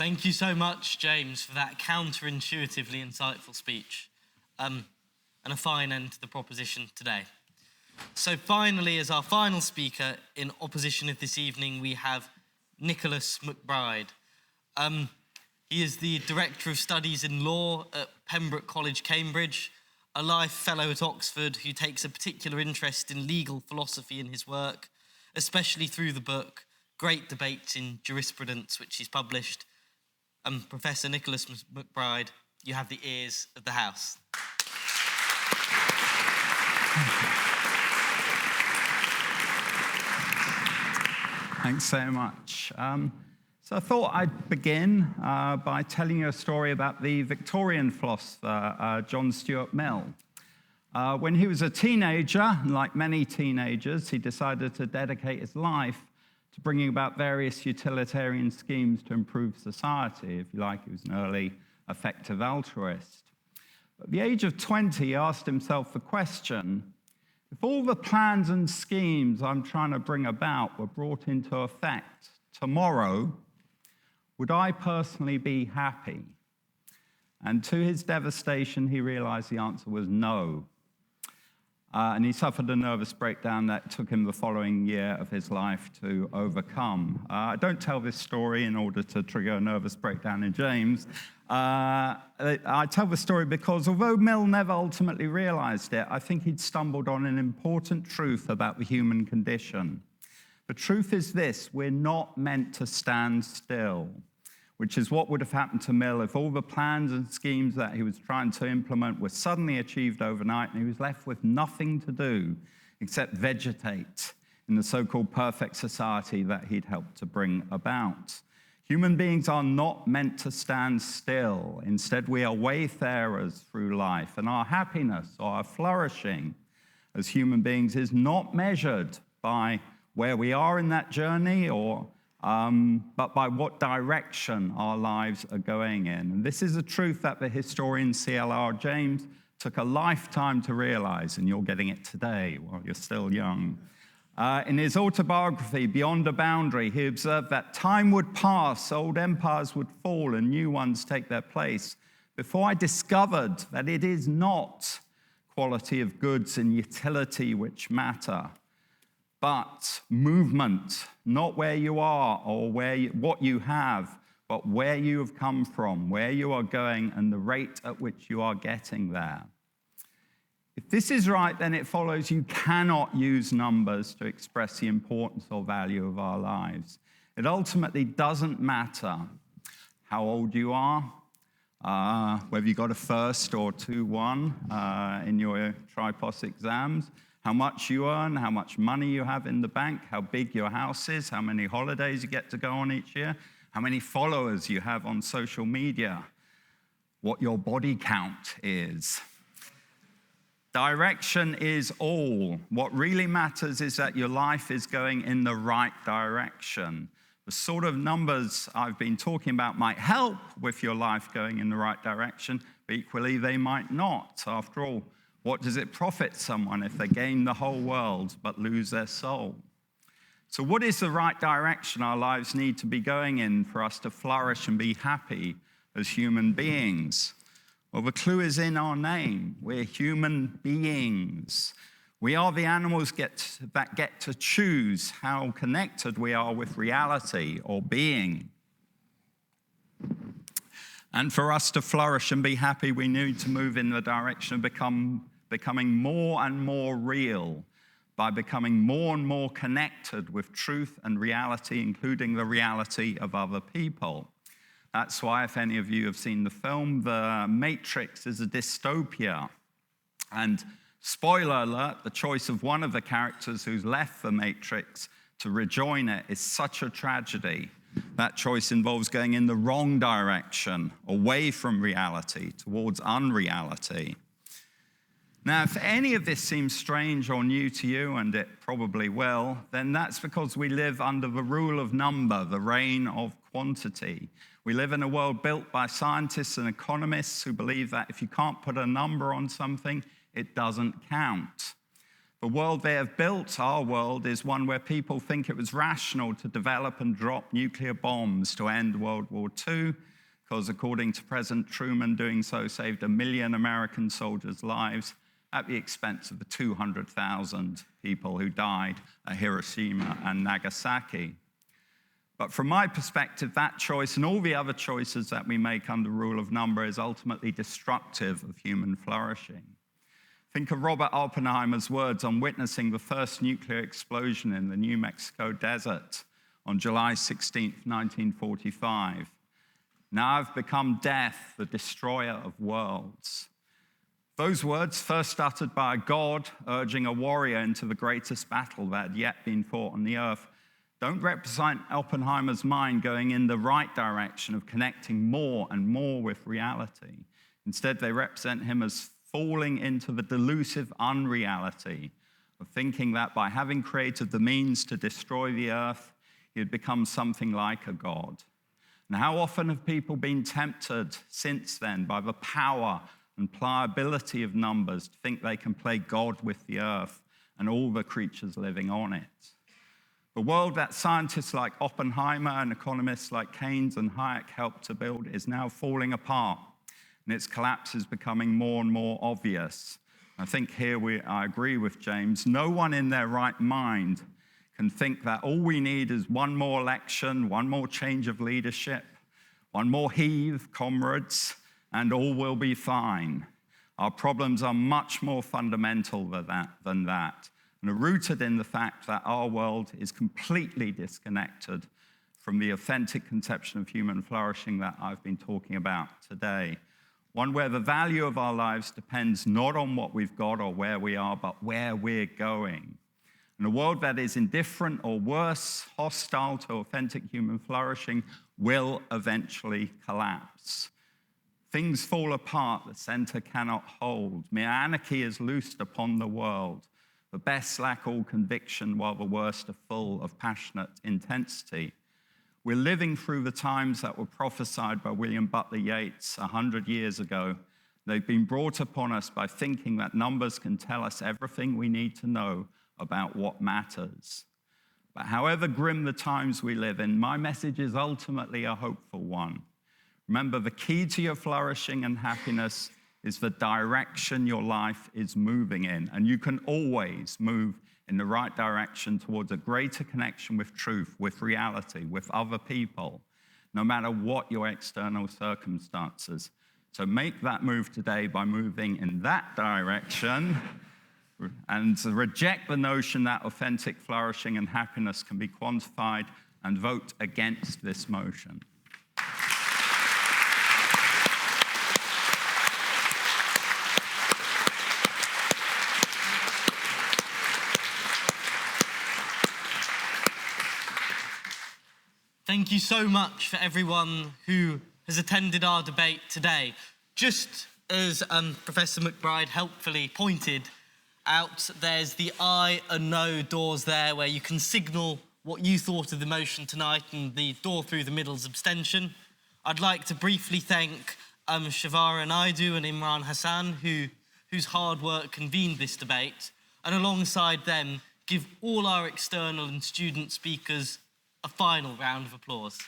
Thank you so much, James, for that counterintuitively insightful speech. And a fine end to the proposition today. So finally, as our final speaker in opposition of this evening, we have Nicholas McBride. He is the Director of Studies in Law at Pembroke College, Cambridge, a life fellow at Oxford who takes a particular interest in legal philosophy in his work, especially through the book Great Debates in Jurisprudence, which he's published. Professor Nicholas McBride, you have the ears of the House. Thanks so much. So I thought I'd begin by telling you a story about the Victorian philosopher, John Stuart Mill. When he was a teenager, like many teenagers, he decided to dedicate his life to bringing about various utilitarian schemes to improve society. If you like, he was an early effective altruist. At the age of 20, he asked himself the question, if all the plans and schemes I'm trying to bring about were brought into effect tomorrow, would I personally be happy? And to his devastation, he realized the answer was no. And he suffered a nervous breakdown that took him the following year of his life to overcome. I don't tell this story in order to trigger a nervous breakdown in James. I tell the story because although Mill never ultimately realized it, I think he'd stumbled on an important truth about the human condition. The truth is this: we're not meant to stand still, which is what would have happened to Mill if all the plans and schemes that he was trying to implement were suddenly achieved overnight and he was left with nothing to do except vegetate in the so-called perfect society that he'd helped to bring about. Human beings are not meant to stand still. Instead, we are wayfarers through life, and our happiness or our flourishing as human beings is not measured by where we are in that journey but by what direction our lives are going in. And this is a truth that the historian C.L.R. James took a lifetime to realize, and you're getting it today while you're still young. In his autobiography, Beyond a Boundary, he observed that time would pass, old empires would fall, and new ones take their place, before I discovered that it is not quality of goods and utility which matter, but movement, not where you are or what you have, but where you have come from, where you are going, and the rate at which you are getting there. If this is right, then it follows you cannot use numbers to express the importance or value of our lives. It ultimately doesn't matter how old you are, whether you got a first or 2-1 in your tripos exams, how much you earn, how much money you have in the bank, how big your house is, how many holidays you get to go on each year, how many followers you have on social media, what your body count is. Direction is all. What really matters is that your life is going in the right direction. The sort of numbers I've been talking about might help with your life going in the right direction, but equally they might not. After all, what does it profit someone if they gain the whole world but lose their soul? So what is the right direction our lives need to be going in for us to flourish and be happy as human beings? Well, the clue is in our name. We're human beings. We are the animals that get to choose how connected we are with reality or being. And for us to flourish and be happy, we need to move in the direction of becoming more and more real, by becoming more and more connected with truth and reality, including the reality of other people. That's why, if any of you have seen the film, The Matrix is a dystopia. And spoiler alert, the choice of one of the characters who's left the Matrix to rejoin it is such a tragedy. That choice involves going in the wrong direction, away from reality, towards unreality. Now, if any of this seems strange or new to you, and it probably will, then that's because we live under the rule of number, the reign of quantity. We live in a world built by scientists and economists who believe that if you can't put a number on something, it doesn't count. The world they have built, our world, is one where people think it was rational to develop and drop nuclear bombs to end World War II, because according to President Truman, doing so saved 1 million American soldiers' lives at the expense of the 200,000 people who died at Hiroshima and Nagasaki. But from my perspective, that choice and all the other choices that we make under rule of number is ultimately destructive of human flourishing. Think of Robert Oppenheimer's words on witnessing the first nuclear explosion in the New Mexico desert on July 16, 1945. Now I've become death, the destroyer of worlds. Those words, first uttered by a god urging a warrior into the greatest battle that had yet been fought on the earth, don't represent Oppenheimer's mind going in the right direction of connecting more and more with reality. Instead, they represent him as falling into the delusive unreality of thinking that by having created the means to destroy the earth, he had become something like a god. And how often have people been tempted since then by the power and pliability of numbers to think they can play God with the earth and all the creatures living on it? The world that scientists like Oppenheimer and economists like Keynes and Hayek helped to build is now falling apart, and its collapse is becoming more and more obvious. I think here I agree with James. No one in their right mind can think that all we need is one more election, one more change of leadership, one more heave, comrades, and all will be fine. Our problems are much more fundamental than that, and are rooted in the fact that our world is completely disconnected from the authentic conception of human flourishing that I've been talking about today. One where the value of our lives depends not on what we've got or where we are, but where we're going. And a world that is indifferent or worse, hostile to authentic human flourishing, will eventually collapse. Things fall apart the center cannot hold. Mere anarchy is loosed upon the world. The best lack all conviction, while the worst are full of passionate intensity. We're living through the times that were prophesied by William Butler Yeats 100 years ago. They've been brought upon us by thinking that numbers can tell us everything we need to know about what matters. But however grim the times we live in, my message is ultimately a hopeful one. Remember, the key to your flourishing and happiness is the direction your life is moving in, and you can always move in the right direction towards a greater connection with truth, with reality, with other people, no matter what your external circumstances. So make that move today by moving in that direction and reject the notion that authentic flourishing and happiness can be quantified, and vote against this motion. Thank you so much for everyone who has attended our debate today. Just as Professor McBride helpfully pointed out, there's the aye and no doors there where you can signal what you thought of the motion tonight, and the door through the middle is abstention. I'd like to briefly thank Shavara Naidu and Imran Hassan, whose hard work convened this debate, and alongside them, give all our external and student speakers a final round of applause.